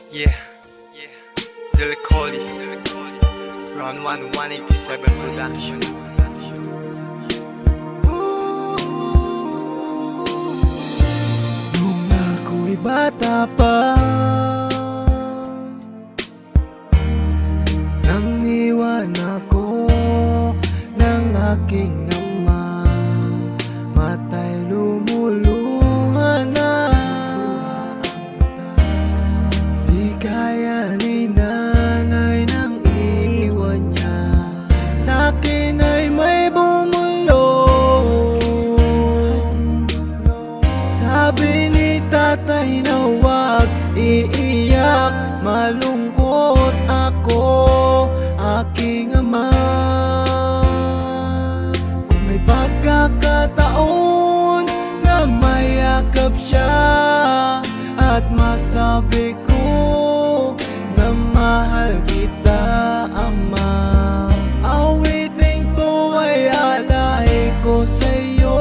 Yeah, Lil Collie, Round 1, 187 Production. Nung ako'y bata pa, nang iwan ako ng aking ama, matay lumuluha na. Di kaya ni nanay nang iwan niya, sa'kin ay may bumulong. Sabi ni tatay na huwag iiyak, malungkot ako, aking ama. Kung may pagkakataon na mayakap siya at masabi ko na mahal kita, ama, awiting to ay alay ko sa'yo.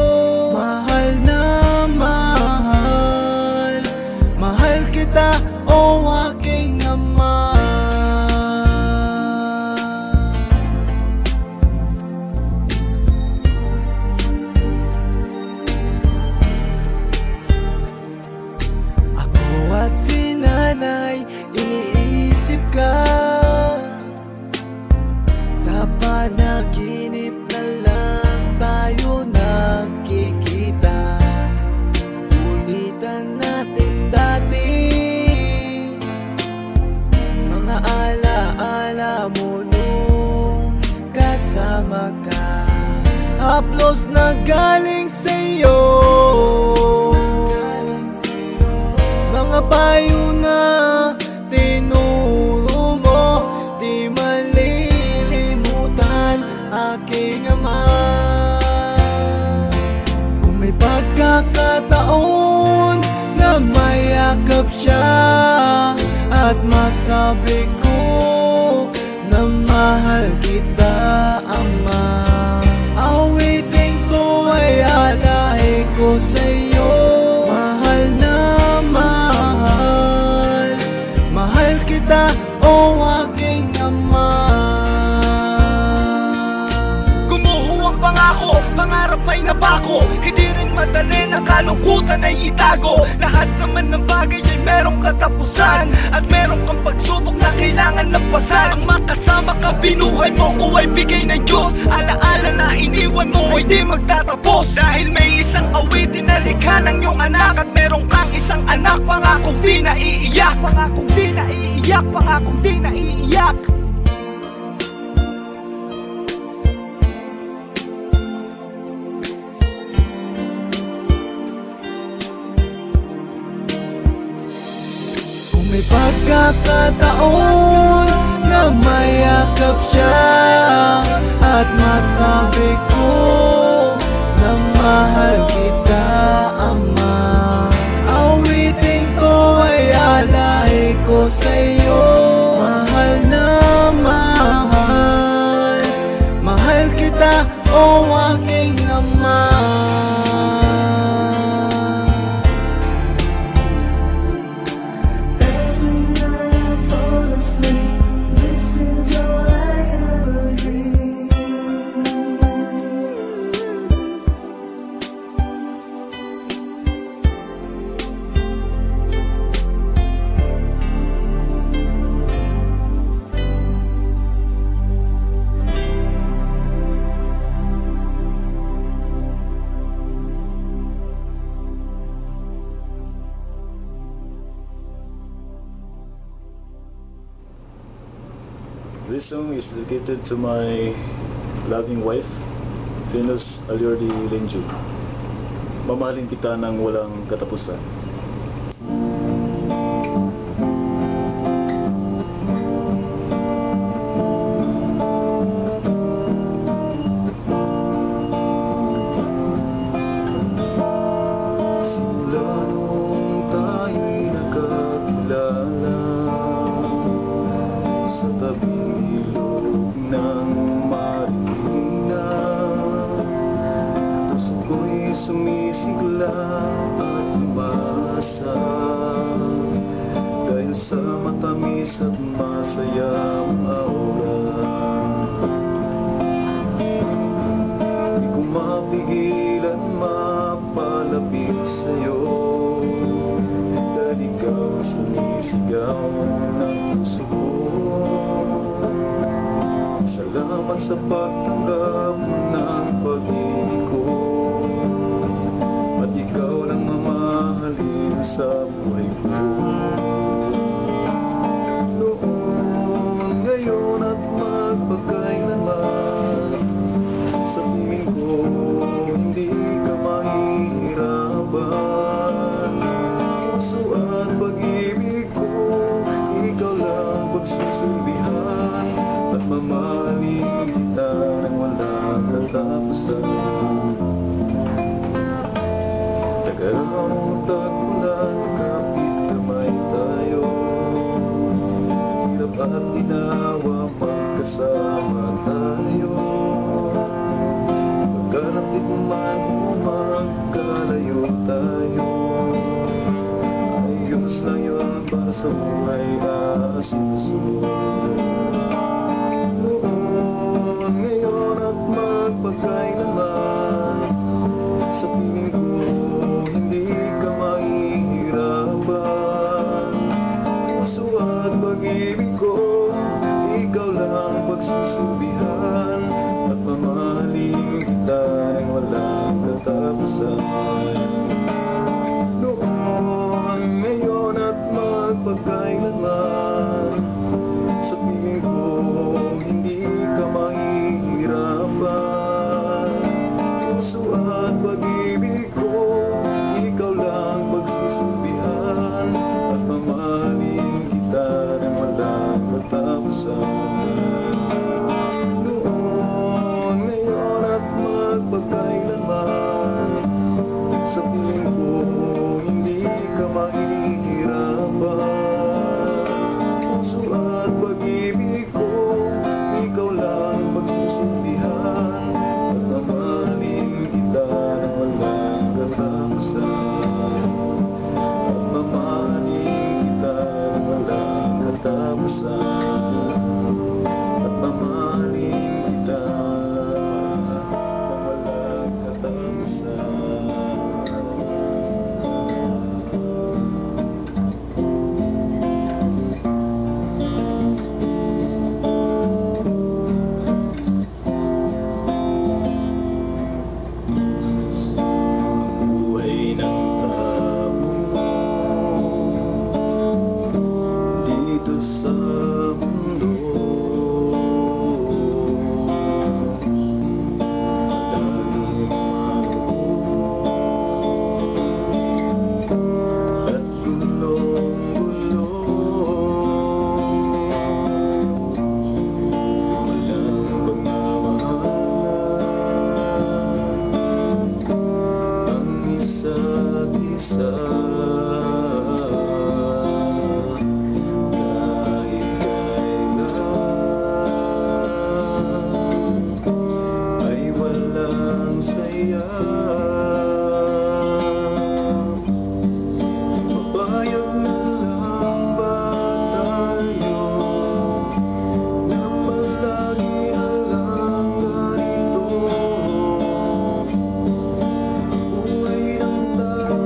Mahal na mahal, mahal kita, o aking ama. Ako at si nanay, iniisip ka. Sa panaginip na lang tayo nagkikita. Ulitan natin dati mga alaala mo nung kasama ka. Haplos na galing sa'yo, mga payo na tinuro mo, di malilimutan, aking ama. Kung may pagkakataon na mayakap siya at masabi ko na mahal kita, ama, awiting to ay alay ko sa'yo. Mahal na mahal, mahal kita, o aking ama. Gumuho ang pangako, pangarap ay nabako. Hindi rin madali na kalungkutan ay itago. Lahat naman ng bagay ay merong katapusan, at merong kang pagsubok na kailangan lampasan. Ang makasama ka, binuhay mo ko ay bigay ng Diyos. Alaala na iniwan mo ay di magtatapos. Dahil may isang awitin na likha ng iyong anak, at merong kang isang anak, pangakong di naiiyak, pangakong di naiiyak, pangakong di naiiyak. Kung may pagkakataon na mayakap siya at masabi ko na mahal kita, ama, awiting ko ay alay ko sa'yo. Mahal na mahal, mahal kita, o aking ama. This song is dedicated to my loving wife, Venus Aliordi Lenju. Mamahalin kita ng walang katapusan. Simula nung tayo'y nagkakilala sa tabing ilog ng Marikina, puso ko'y sumisigla at umasa dahil sa mata linis at masayang aura. Di ko mapigilan mapalapit sa'yo, dahil ikaw sumisigaw ng puso ko. Salamat sa pagtanggap ng pag-ibig ko, at ikaw lang mamahalin sa buhay ko. Noon, ngayon at magpakailanman, sa piling ko hindi ka mahihirapan. Puso at pag-ibig ko, ikaw lang pagsusulbihan, at mamahalin kita nang walang katapusan. Tagaraw tagpulan, kapit kamay tayo, hirap at ginawa magkasama tayo. Pagkalapit man o magkalayo tayo, ayos lang yun para sa buhay na susunod. Noon, ngayon at magpakailanman, sa piling ko hindi ka mahihirapan. Puso at pag-ibig ko, ikaw lang pagsusulbihan, at mamahalin kita nang walang katapusan. Noon, ngayon at magpakailanman, sa piling ko hindi ka mahihirapan. Puso at pag-ibig ko, ikaw lang pagsusulbihan, at mamahalin kita nang walang katapusan. Noon, ngayon at magpakailanman, sa piling ko hindi ka mahihirapan. Puso at pag-ibig ko, ikaw lang pagsusulbihan, at mamahalin kita nang walang katapusan. At mamahalin kita nang walang katapusan. At mamahalin kita nang walang katapusan. Buhay ng tao dito sa mundo, laging magulo at gulong-gulo. Walang pagmamahalan ang isa't isa, kahit kailan ay walang saya. Papayag na lang ba tayo na palagi na lang ganito? Buhay ng tao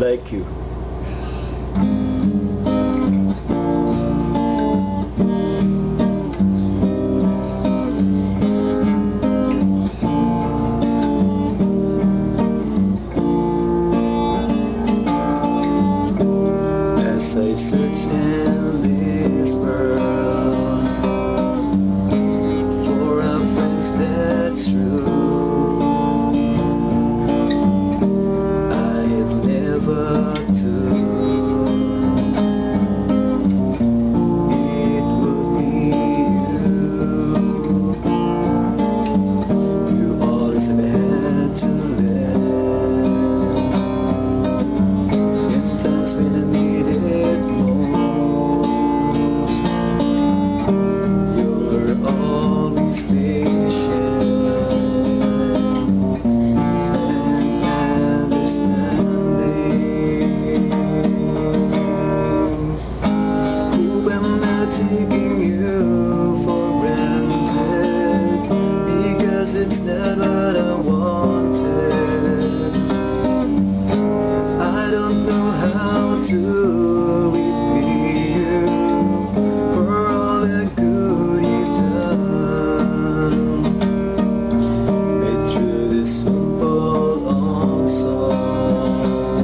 like you. As I search in this world for a friend that's true, I've never to. It would be you. You always have had to lend in times when I need it most. You're always patient and understanding. Oh, I'm not taking you for granted, because it's not what I wanted. I don't know how to repay you for all the good you've done. Made through this simple old song,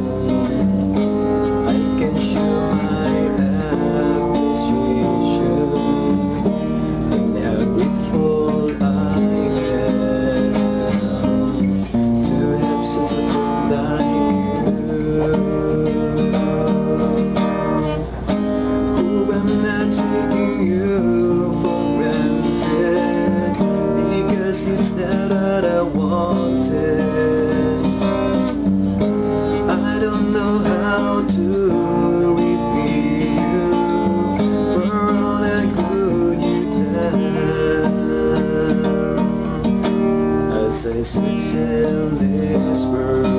I can show my appreciation and how grateful I am to have such a friend like you. Oh, I'm not taking you for granted, because it's not what I wanted. I don't know how to repay you for all the good you've done. As I search in this world